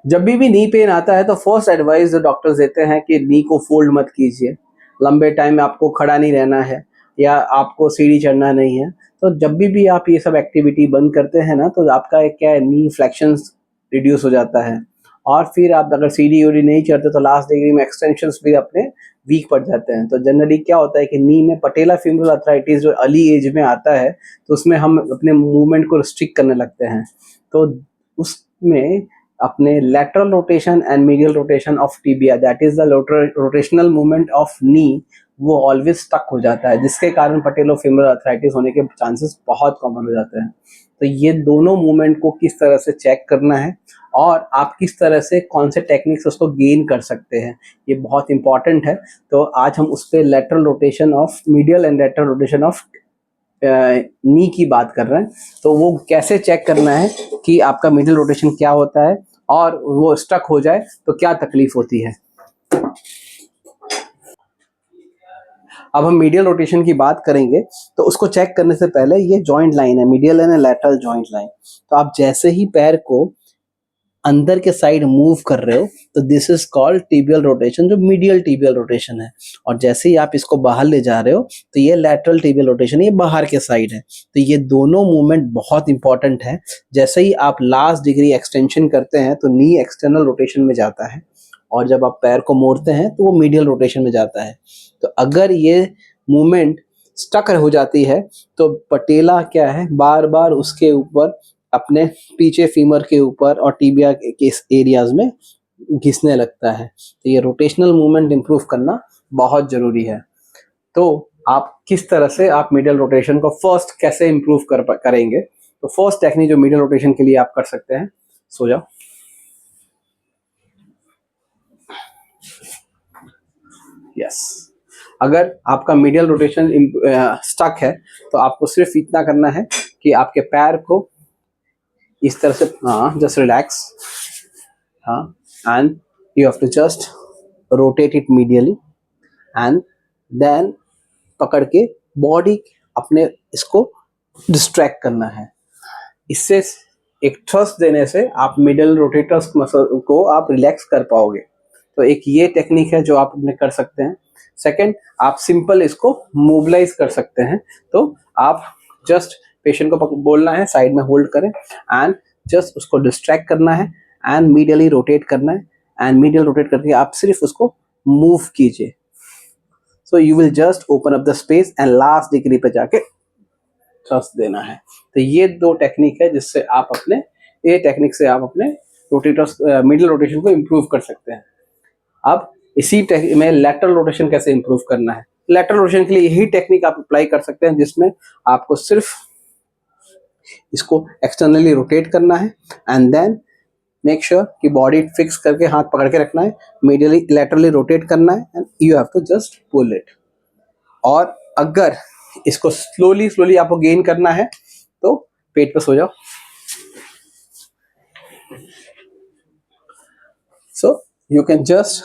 जब भी knee pain आता है तो फर्स्ट एडवाइस जो डॉक्टर्स देते हैं कि नी को फोल्ड मत कीजिए, लंबे टाइम में आपको खड़ा नहीं रहना है या आपको सीढ़ी चढ़ना नहीं है। तो जब भी आप ये सब एक्टिविटी बंद करते हैं ना, तो आपका एक क्या है, नी फ्लेक्शंस रिड्यूस हो जाता है। और फिर आप अगर सीढ़ी वीढ़ी नहीं चढ़ते तो लास्ट डिग्री में एक्सटेंशंस भी अपने वीक पड़ जाते हैं। तो जनरली क्या होता है कि नी में पटेला फीमरल अर्थराइटिस जो अर्ली एज में आता है, तो उसमें हम अपने मूवमेंट को रिस्ट्रिक्ट करने लगते हैं। तो उसमें अपने lateral rotation and medial rotation of tibia, that is the rotational movement of knee, वो ऑलवेज स्टक हो जाता है, जिसके कारण पटेलोफेमरल अर्थराइटिस होने के चांसेस बहुत कॉमन हो जाते हैं। तो ये दोनों मूवमेंट को किस तरह से चेक करना है और आप किस तरह से कौन से टेक्निक्स उसको गेन कर सकते हैं, ये बहुत इंपॉर्टेंट है। तो आज हम उस पर lateral rotation of medial and lateral rotation of नी की बात कर रहे हैं। तो वो कैसे चेक करना है कि आपका मिडिल रोटेशन क्या होता है और वो स्टक हो जाए तो क्या तकलीफ होती है। अब हम मीडियल रोटेशन की बात करेंगे, तो उसको चेक करने से पहले ये जॉइंट लाइन है, medial and lateral joint line. तो आप जैसे ही पैर को अंदर के साइड मूव कर रहे हो तो this is called tibial rotation, जो मीडियल टिबियल रोटेशन है। और जैसे ही आप इसको बाहर ले जा रहे हो तो ये लैटरल टिबियल रोटेशन, ये बाहर के साइड है। तो ये दोनों मूवमेंट बहुत इंपॉर्टेंट है। जैसे ही आप लास्ट डिग्री एक्सटेंशन करते हैं तो नी एक्सटर्नल रोटेशन में जाता है, और जब आप पैर को मोड़ते हैं तो वो मीडियल रोटेशन में जाता है। तो अगर ये मूवमेंट स्टक हो जाती है तो पटेला क्या है, बार बार उसके ऊपर अपने पीछे फीमर के ऊपर और टीबिया के एरियाज में घिसने लगता है। तो ये रोटेशनल मूवमेंट इंप्रूव करना बहुत जरूरी है। तो आप किस तरह से आप मीडियल रोटेशन को फर्स्ट कैसे इंप्रूव करेंगे, तो फर्स्ट टेक्निक जो मीडियल रोटेशन के लिए आप कर सकते हैं, सो जाओ। यस, अगर आपका मीडियल रोटेशन स्टक है तो आपको सिर्फ इतना करना है कि आपके पैर को इस तरह से, just relax, and you have to just rotate it medially and then पकड़ के बॉडी अपने इसको डिस्ट्रैक्ट करना है। इससे एक थ्रस्ट देने से आप मिडिल रोटेटर्स मसल को आप रिलैक्स कर पाओगे। तो एक ये टेक्निक है जो आप अपने कर सकते हैं। सेकंड, आप सिंपल इसको मोबिलाइज कर सकते हैं। तो आप जस्ट पेशेंट को बोलना है साइड में होल्ड करें एंड जस्ट उसको डिस्ट्रैक्ट करना है एंड मीडियली रोटेट करना है, एंड मीडियल रोटेट करके आप सिर्फ उसको मूव कीजिए। So you will just open up the space and last degree पे जाके थ्रस्ट देना है। तो ये दो टेक्निक है जिससे आप अपने, ये टेक्निक से आप अपने रोटेटर्स मिडिल रोटेशन को इम्प्रूव कर सकते हैं। अब इसी में लैटरल रोटेशन कैसे इंप्रूव करना है, लैटरल रोटेशन के लिए यही टेक्निक आप अप्लाई कर सकते हैं, जिसमें आपको सिर्फ इसको एक्सटर्नली रोटेट करना है एंड देन मेक श्योर कि बॉडी फिक्स करके हाथ पकड़ के रखना है, मीडियली लैटरली रोटेट करना है and you have to just pull it. और अगर इसको स्लोली स्लोली आपको गेन करना है तो पेट पे सो जाओ। सो यू कैन जस्ट,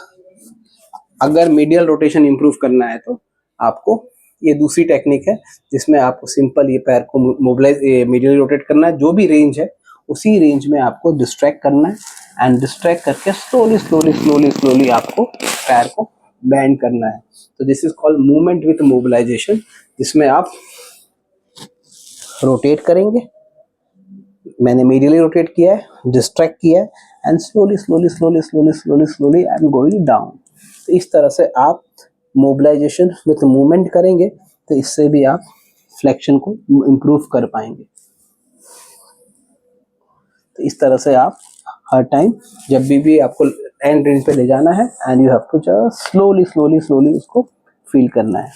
अगर मीडियल रोटेशन इंप्रूव करना है तो आपको ये दूसरी टेक्निक है जिसमें आपको सिंपल ये पैर को मोबिलाइज, मीडियली रोटेट करना है, जो भी रेंज है उसी रेंज में आपको डिस्ट्रैक्ट करना है एंड डिस्ट्रैक्ट करके स्लोली स्लोली स्लोली स्लोली आपको पैर को बैंड करना है। तो this is called movement with mobilization, जिसमें आप रोटेट करेंगे, मैंने मीडियली रोटेट किया है, डिस्ट्रैक्ट किया है and slowly slowly slowly slowly slowly slowly I am going down. तो इस तरह से आप मोबिलाइजेशन विथ मूवमेंट करेंगे तो इससे भी आप फ्लेक्शन को इम्प्रूव कर पाएंगे। तो इस तरह से आप हर टाइम जब भी आपको एंड रेंज पे ले जाना है and you have to just slowly slowly slowly उसको फील करना है।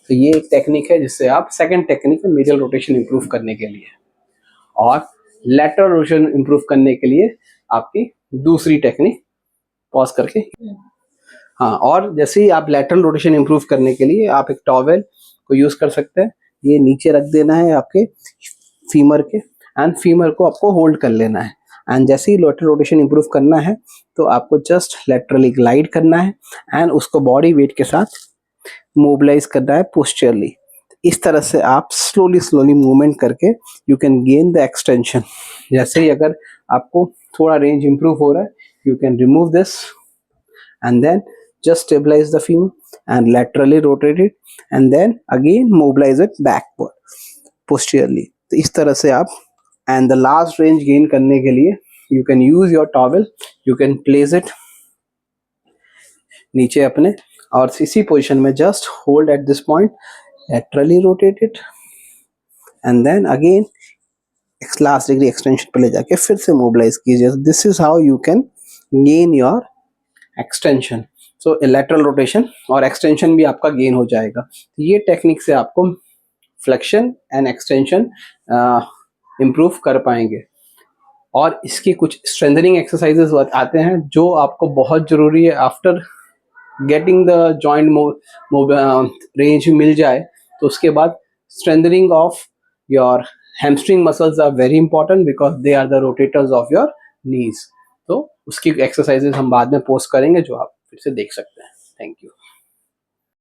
तो ये एक टेक्निक है जिससे आप, सेकंड टेक्निक है मीडियल रोटेशन इंप्रूव करने के लिए। और लैटरल रोटेशन इंप्रूव करने के लिए आपकी दूसरी टेक्निक, पॉज करके, और जैसे ही आप लैटरल रोटेशन इंप्रूव करने के लिए आप एक टॉवेल को यूज कर सकते हैं। ये नीचे रख देना है आपके फीमर के एंड फीमर को आपको होल्ड कर लेना है एंड जैसे ही लैटरल रोटेशन इंप्रूव करना है तो आपको जस्ट लैटरली ग्लाइड करना है एंड उसको बॉडी वेट के साथ मोबिलाइज करना है पोस्चरली। इस तरह से आप स्लोली स्लोली मूवमेंट करके you can gain the extension. जैसे ही अगर आपको थोड़ा रेंज इंप्रूव हो रहा है you can remove this and then just stabilize the femur and laterally rotate it and then again mobilize it backward posteriorly. तो इस तरह से आप, and the last range gain करने के लिए you can use your towel, you can place it नीचे अपने और इसी पोजीशन में just hold at this point, laterally rotate it and then again last degree extension पे ले जाके फिर से मोबिलाइज कीजिए. This is how you can gain your extension. So lateral rotation और एक्सटेंशन भी आपका गेन हो जाएगा. ये टेक्निक से आपको फ्लेक्शन एंड एक्सटेंशन इम्प्रूव कर पाएंगे. और इसकी कुछ स्ट्रेंथनिंग एक्सरसाइजेस आते हैं जो आपको बहुत ज़रूरी है. After getting the joint range मिल जाए तो उसके बाद strengthening of your hamstring muscles are very important because they are the rotators of your knees. तो उसकी एक्सरसाइजेस हम बाद में पोस्ट करेंगे जो आप फिर से देख सकते हैं. Thank you.